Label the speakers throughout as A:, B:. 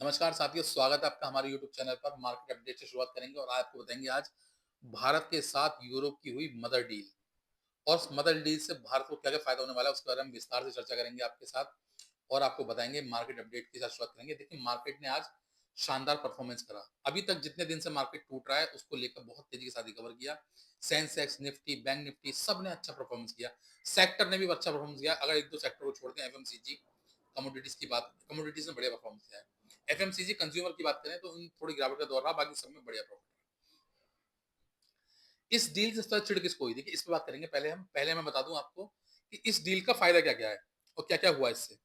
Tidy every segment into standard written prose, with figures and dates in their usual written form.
A: नमस्कार साथियों, स्वागत है आपका हमारे यूट्यूब चैनल पर। मार्केट अपडेट से शुरुआत करेंगे और आपको बताएंगे आज भारत के साथ यूरोप की हुई मदर डील और उस मदर डील से भारत को क्या क्या फायदा होने वाला है, उसके बारे में विस्तार से चर्चा करेंगे आपके साथ और आपको बताएंगे। मार्केट अपडेट के साथ शुरुआत करेंगे। देखिए, मार्केट ने आज शानदार परफॉर्मेंस करा। अभी तक जितने दिन से मार्केट टूट रहा है उसको लेकर बहुत तेजी के साथ रिकवर किया। सेंसेक्स, निफ्टी, बैंक निफ्टी सब ने अच्छा परफॉर्मेंस किया। सेक्टर ने भी अच्छा परफॉर्मेंस किया। अगर एक दो सेक्टर को छोड़ते हैं, एफएमसीजी, कमोडिटीज की बात, कमोडिटीज में बढ़िया परफॉर्मेंस किया है। एफएमसीजी कंज्यूमर की बात करें तो उन थोड़ी गिरावट का दौर रहा, बाकी सब में बढ़िया प्रॉफिट। इस डील से ज्यादा चिढ़ किसको हुई, देखिए इस पे बात करेंगे। पहले मैं बता दूं आपको कि इस डील का फायदा क्या क्या है और क्या क्या हुआ इससे।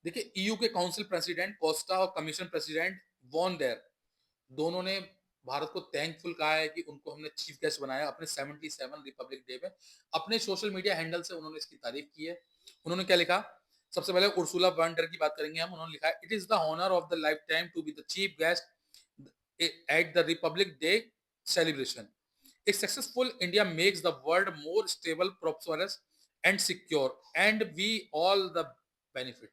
A: देखिए, ईयू के काउंसिल प्रेसिडेंट कोस्टा और कमीशन प्रेसिडेंट वॉन डेर दोनों ने भारत को थैंकफुल कहा है कि उनको हमने चीफ गेस्ट बनाया अपने 77 रिपब्लिक डे में। अपने सोशल मीडिया हैंडल से उन्होंने इसकी तारीफ की है। उन्होंने क्या लिखा, सबसे पहले उर्सुला वॉन डेर की बात करेंगे हम। उन्होंने लिखा है, it is the honour of the life time to be the chief guest at the republic day celebration. A successful India makes the world more stable, prosperous, and secure, and we all the benefit.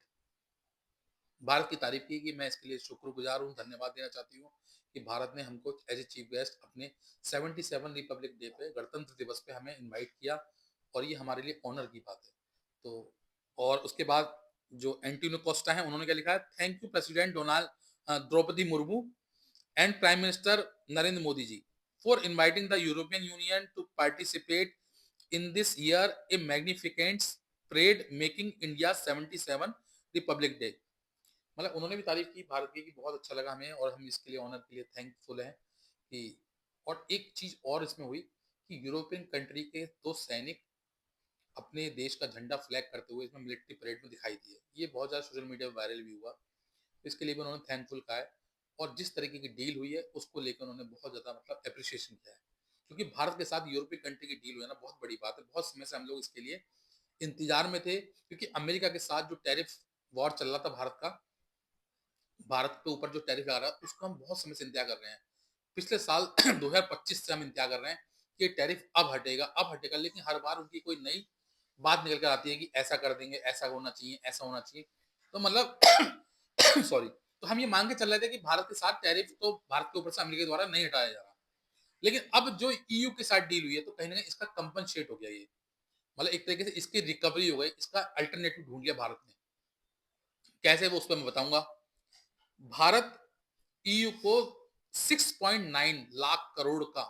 A: Bharat की तारीफ की कि मैं इसके लिए शुक्रगुजार हूँ, धन्यवाद देना चाहती हूँ कि भारत ने हमको एज ए चीफ गेस्ट अपने 77 रिपब्लिक डे पे, गणतंत्र दिवस पे हमें इनवाइट किया और ये हमारे लिए ऑनर की बात है। तो और उसके बाद जो एंटोनियो कोस्टा है उन्होंने क्या लिखा है, thank you president Donald Droupadi Murmu and Prime Minister Narendra Modi ji for inviting the European Union to participate in this year a magnificent parade making India 77 Republic Day। मतलब उन्होंने भी तारीफ की भारत की कि बहुत अच्छा लगा हमें और हम इसके लिए, ऑनर के लिए थैंकफुल हैं कि। और एक चीज और इसमें हुई कि यूरोपियन कंट्री के दो सैनिक अपने देश का झंडा फ्लैग करते हुए इसमें मिलिट्री परेड में दिखाई दिए। ये बहुत ज्यादा सोशल मीडिया पर वायरल भी हुआ। इसके लिए भी उन्होंने थैंकफुल कहा है और जिस तरीके की डील हुई है उसको लेकर उन्होंने बहुत ज्यादा मतलब अप्रिशिएशन किया है। क्योंकि भारत के साथ यूरोपीय कंट्री की डील हुई है ना, बहुत बड़ी बात है। बहुत समय से हम लोग इसके लिए इंतजार में थे, क्योंकि अमेरिका के साथ जो टैरिफ वॉर चल रहा था भारत के ऊपर जो टैरिफ आ रहा है उसको हम बहुत समय से इंतजार कर रहे हैं। पिछले साल 2025 से हम इंतजार कर रहे हैं कि टैरिफ अब हटेगा, लेकिन हर बार उनकी कोई नई बात निकल कर आती है कि ऐसा कर देंगे, ऐसा होना चाहिए, ऐसा होना चाहिए। तो मतलब सॉरी, तो हम ये मांग के चल रहे थे कि भारत के साथ टैरिफ तो भारत के ऊपर से अमेरिका द्वारा नहीं हटाया जा रहा। लेकिन अब जो ईयू के साथ डील हुई है तो कहीं ना कहीं इसका कंपनसेट हो गया ये। मतलब एक तरीके से इसकी रिकवरी हो गई, इसका अल्टरनेटिव ढूंढ लिया भारत ने। कैसे, वो उस पर मैं बताऊंगा। भारत ईयू को 6.9 लाख करोड़ का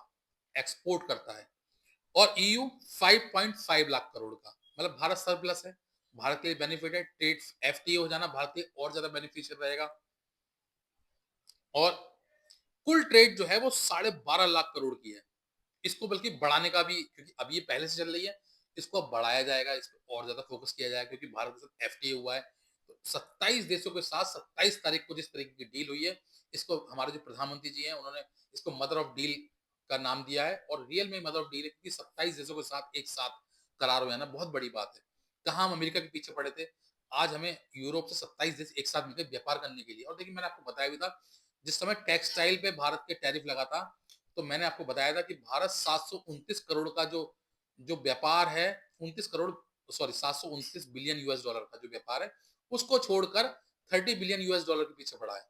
A: एक्सपोर्ट करता है और ईयू 5.5 लाख करोड़ का। मतलब भारत सरप्लस है। भारत के लिए बेनिफिट है। ट्रेड एफटीए हो जाना भारत के लिए और ज्यादा बेनिफिशियल रहेगा। और कुल ट्रेड जो है वो 12.5 लाख करोड़ की है। इसको बल्कि बढ़ाने का भी, क्योंकि अब ये पहले से चल रही है, इसको अब बढ़ाया जाएगा, इस पर और ज्यादा फोकस किया जाएगा क्योंकि भारत के साथ एफटीए हुआ है। तो 27 देशों के साथ 27 तारीख को जिस तरीके की डील हुई है, इसको हमारे जो प्रधानमंत्री जी हैं उन्होंने इसको मदर ऑफ डील का नाम दिया है। और रियल में मदर ऑफ डील है, क्योंकि 27 देशों के साथ एक साथ करार हो जाना बहुत बड़ी बात है। कहाँ हम अमेरिका के पीछे पड़े थे, आज हमें यूरोप से 27 देश एक साथ मिलकर व्यापार करने के लिए। और देखिए, मैंने आपको बताया भी था जिस समय टेक्सटाइल पे भारत के टैरिफ लगा था, तो मैंने आपको बताया था कि भारत 729 करोड़ का जो जो व्यापार है, 729 बिलियन यूएस डॉलर का जो व्यापार है, उसको छोड़कर 30 बिलियन यूएस डॉलर के पीछे पड़ा है।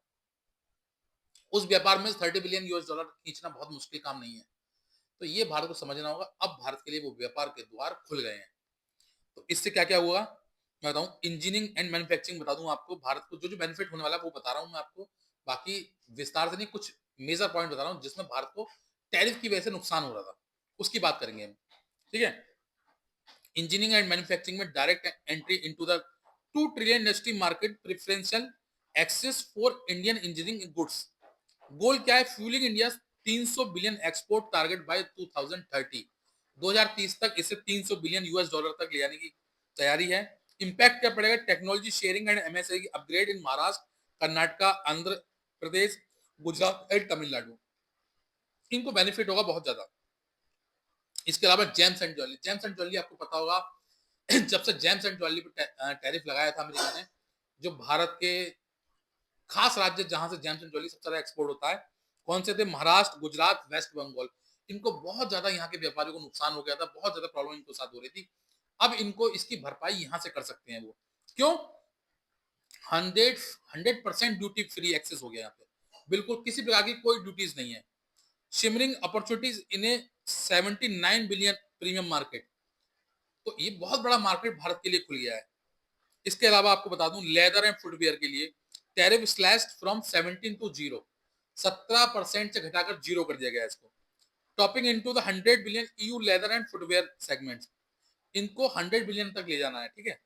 A: उस व्यापार में 30 बिलियन यूएस डॉलर खींचना बहुत मुश्किल काम नहीं है। तो ये भारत को समझना होगा। अब भारत के लिए वो व्यापार के द्वार खुल गए हैं। तो इससे क्या क्या हुआ मैं बताऊं। इंजीनियरिंग एंड मैन्युफैक्चरिंग बता दूं आपको, भारत को जो जो बेनिफिट होने वाला है वो बता रहा हूं मैं आपको। बाकी विस्तार से नहीं, कुछ मेजर पॉइंट बता रहा हूं जिसमें भारत को टैरिफ की वजह से नुकसान हो रहा था, उसकी बात करेंगे हम। ठीक है। इंजीनियरिंग एंड मैन्युफैक्चरिंग में direct entry into the 2 trillion industry market, preferential access for Indian engineering goods. Goal क्या है, fuelling India 300 billion export target by 2030। 2030 तक इसे 300 बिलियन यूएस डॉलर तक ले जाने की तैयारी है। इंपैक्ट क्या पड़ेगा, टेक्नोलॉजी शेयरिंग एंड एमएसआई की upgrade in Maharashtra, Karnataka, Andhra Pradesh, Gujarat and Tamil Nadu. इनको बेनिफिट होगा बहुत ज्यादा। इसके अलावा James and jewellery, James and jewellery आपको पता होगा जब से जेम्स एंड ज्वेलरी पर टैरिफ लगाया था अमेरिका ने, जो भारत के खास राज्य जहां से जेम्स एंड ज्वेलरी सबसे ज्यादा एक्सपोर्ट होता है, कौन से थे, महाराष्ट्र, गुजरात, वेस्ट बंगाल। इनको बहुत ज्यादा यहाँ के व्यापारियों को नुकसान हो गया था, बहुत ज्यादा प्रॉब्लम इनको साथ हो रही थी। अब इनको इसकी भरपाई यहां से कर सकते हैं वो। क्यों, 100 100% ड्यूटी फ्री एक्सेस हो गया यहाँ पे, बिल्कुल किसी प्रकार की कोई ड्यूटीज नहीं है। Shimmering opportunities in A 79 billion premium market, तो ये बहुत बड़ा मार्केट भारत के लिए खुल गया है। इसके अलावा आपको बता दूं, लेदर एंड फुटवियर के लिए टैरिफ स्लैश्ड फ्रॉम 17 टू 0, 17% से घटाकर 0 कर दिया गया है इसको। Topping into the 100 billion EU leather and footwear segments, इनको 100 बिलियन तक ले जाना है, ठीक है।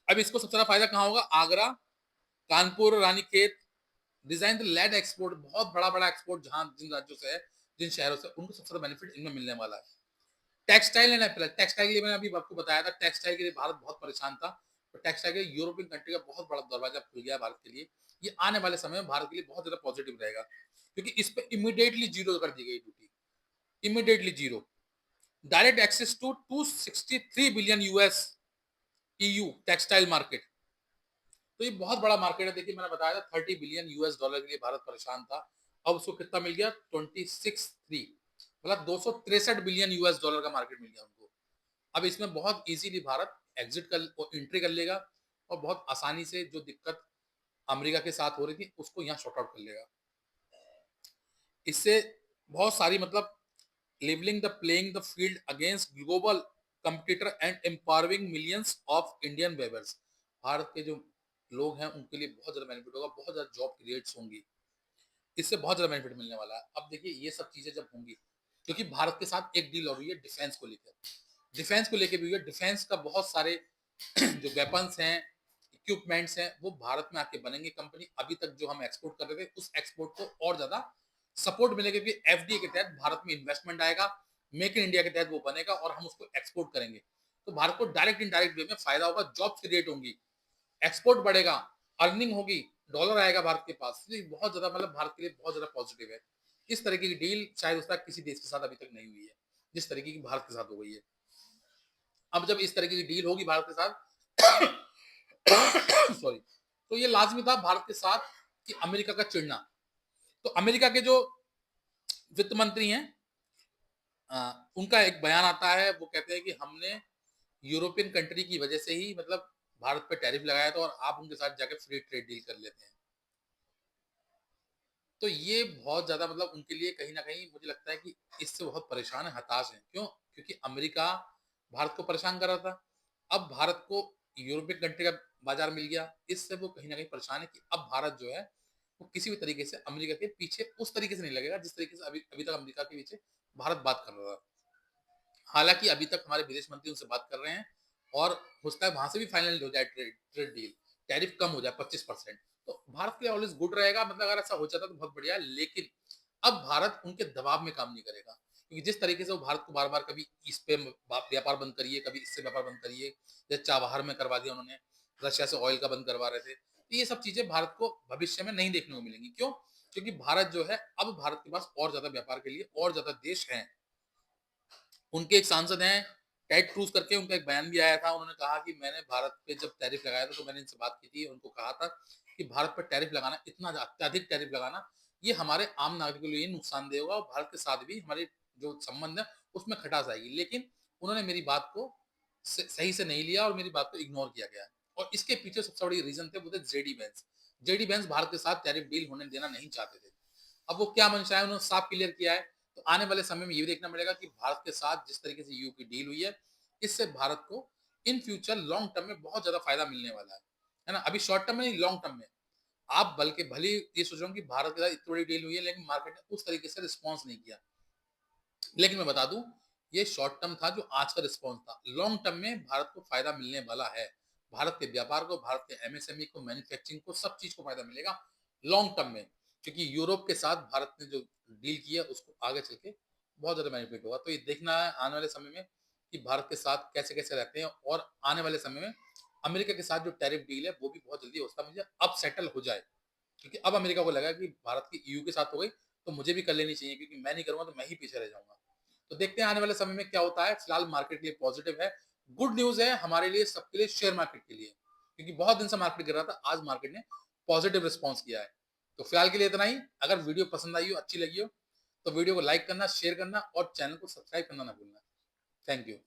A: अब इसको सबसे ज्यादा फायदा कहाँ होगा? Agra, Kanpur, Ranikhet, design the led export, बहुत बड़ा बड़ा एक्सपोर्ट जहां जिन राज्यों से है, जिन शहरों से, उनको सबसे ज्यादा बेनिफिट इनमें मिलने वाला है। टेक्सटाइल एंड अपील, टेक्सटाइल के लिए मैंने अभी आपको बताया था, टेक्सटाइल के लिए भारत बहुत परेशान था, तो टेक्सटाइल के यूरोपियन कंट्री का बहुत बड़ा दरवाजा खुल गया भारत के लिए। ये आने वाले समय में भारत के लिए बहुत ज्यादा पॉजिटिव रहेगा, क्योंकि इस पे इमीडिएटली 0 कर दी गई duty, immediately 0। Direct access to 263 billion US EU textile market, तो ये बहुत बड़ा मार्केट है। देखिए मैंने बताया था 30 बिलियन यूएस डॉलर के लिए भारत परेशान था, अब उसको कितना मिल गया? 26.3, मतलब 263 बिलियन यूएस डॉलर का मार्केट मिल गया उनको। अब इसमें बहुत इजीली भारत एग्जिट कर एंट्री कर लेगा, और बहुत आसानी से जो दिक्कत अमेरिका के साथ हो रही थी उसको यहाँ शॉर्ट आउट कर लेगा। इससे बहुत सारी मतलब levelling the playing the field against global competitor and empowering millions of Indian weavers, Bharat के जो लोग हैं उनके लिए बहुत ज्यादा बेनिफिट होगा, बहुत ज्यादा जॉब क्रिएट्स होंगी, इससे बहुत ज्यादा बेनिफिट मिलने वाला है। अब देखिए ये सब चीजें जब होंगी, क्योंकि भारत के साथ एक डील हो रही है डिफेंस को लेकर, डिफेंस को लेकर भी हुई है, डिफेंस का बहुत सारे जो वेपन्स हैं, इक्विपमेंट्स हैं, वो भारत में आके बनेंगे। कंपनी अभी तक जो हम एक्सपोर्ट कर रहे थे उस एक्सपोर्ट को और ज्यादा सपोर्ट मिलेगा, क्योंकि एफडीए के तहत भारत में इन्वेस्टमेंट आएगा, मेक इन इंडिया के तहत वो बनेगा और हम उसको एक्सपोर्ट करेंगे, तो भारत को डायरेक्ट इनडायरेक्ट वे में फायदा होगा, जॉब क्रिएट होंगी, एक्सपोर्ट बढ़ेगा, अर्निंग होगी, डॉलर आएगा भारत के पास। ये बहुत ज्यादा मतलब भारत के लिए बहुत ज्यादा पॉजिटिव है। इस तरीके की डील शायद उस तक किसी देश के साथ अभी तक नहीं हुई है, जिस तरीके की भारत के साथ हो गई है। अब जब इस तरीके की डील होगी भारत के साथ सॉरी, तो ये लाजमी था भारत के साथ कि अमेरिका का चिढ़ना। तो अमेरिका के जो वित्त मंत्री हैं, उनका एक बयान आता है, वो कहते हैं कि हमने यूरोपियन कंट्री की वजह से ही मतलब भारत पे टैरिफ लगाया था, और आप उनके साथ जाकर फ्री ट्रेड डील कर लेते हैं। तो ये बहुत ज्यादा मतलब उनके लिए कहीं ना कहीं मुझे लगता है कि इससे बहुत परेशान है, हताश है। क्यों? क्योंकि अमेरिका भारत को परेशान कर रहा था, अब भारत को यूरोपियन कंट्री का बाजार मिल गया, इससे वो कहीं ना कहीं परेशान है कि अब भारत जो है वो किसी भी तरीके से अमेरिका के पीछे उस तरीके से नहीं लगेगा जिस तरीके से अभी अभी तक अमेरिका के पीछे भारत बात कर रहा था। हालांकि अभी तक हमारे विदेश मंत्री उनसे बात कर रहे हैं, और हो सकता है वहां से भी फाइनल हो जाए ट्रेड डील, टैरिफ कम हो जाए 25%, तो भारत के लिए ऑलवेज गुड रहेगा। मतलब अगर ऐसा हो जाता तो बहुत बढ़िया है, लेकिन अब भारत उनके दबाव में काम नहीं करेगा, क्योंकि जिस तरीके से वो भारत को बार बार कभी इस पे व्यापार बंद करिए, कभी इससे व्यापार बंद करिए, जैसे चाबहार में करवा दिया उन्होंने, रशिया से ऑयल का बंद करवा रहे थे, तो ये सब चीजें भारत को भविष्य में नहीं देखने को मिलेंगी। क्यों? क्योंकि भारत जो है, अब भारत के पास और ज्यादा व्यापार के लिए और ज्यादा देश हैं। उनके एक सांसद हैं टेड क्रूज करके, उनका एक बयान भी आया था, उन्होंने कहा कि मैंने भारत पे जब टैरिफ लगाया था तो मैंने इनसे बात की थी, उनको कहा था कि भारत पर टैरिफ लगाना, इतना अत्यधिक टैरिफ लगाना, ये हमारे आम नागरिकों के लिए नुकसानदेह होगा, और भारत के साथ भी हमारे जो संबंध है उसमें खटास आएगी। लेकिन उन्होंने मेरी बात को सही से नहीं लिया, और मेरी बात को इग्नोर किया गया, और इसके पीछे सबसे बड़ी रीजन थे वो थे जेडी बेंस। जेडी बेंस भारत के साथ टैरिफ डील होने देना नहीं चाहते थे। अब वो क्या मंशा है उन्होंने साफ क्लियर किया है, तो आने वाले समय में ये भी देखना पड़ेगा कि भारत के साथ जिस तरीके से यू की डील हुई है, इससे भारत को इन फ्यूचर लॉन्ग टर्म में बहुत ज्यादा फायदा मिलने वाला है ना। अभी शॉर्ट टर्म में नहीं, लॉन्ग टर्म में आप बल्कि भले ये सोच रहे हो कि भारत के साथ इतनी बड़ी डील हुई है लेकिन मार्केट ने उस तरीके से रिस्पॉन्स नहीं किया, लेकिन मैं बता दूं ये शॉर्ट टर्म था जो आज का रिस्पॉन्स था। लॉन्ग टर्म में भारत को फायदा मिलने वाला है, भारत के व्यापार को, भारत के एमएसएमई को, मैन्युफैक्चरिंग को, सब चीज को फायदा मिलेगा लॉन्ग टर्म में, क्योंकि यूरोप के साथ भारत ने जो डील किया उसको आगे चल के बहुत ज्यादा बेनिफिट होगा। तो ये देखना है आने वाले समय में कि भारत के साथ कैसे कैसे रहते हैं, और आने वाले समय में अमेरिका के साथ जो टैरिफ डील है वो भी बहुत जल्दी हो सकता है मुझे अब सेटल हो जाए, क्योंकि अब अमेरिका को लगा कि भारत की ईयू के साथ हो गई तो मुझे भी कर लेनी चाहिए, क्योंकि मैं नहीं करूंगा तो मैं ही पीछे रह जाऊंगा। तो देखते हैं आने वाले समय में क्या होता है। फिलहाल मार्केट के लिए पॉजिटिव है, गुड न्यूज है हमारे लिए, सबके लिए, शेयर मार्केट के लिए, क्योंकि बहुत दिन से मार्केट गिर रहा था, आज मार्केट ने पॉजिटिव रिस्पॉन्स किया है। तो फिलहाल के लिए इतना ही। अगर वीडियो पसंद आई हो, अच्छी लगी हो, तो वीडियो को लाइक करना, शेयर करना और चैनल को सब्सक्राइब करना ना भूलना। Thank you.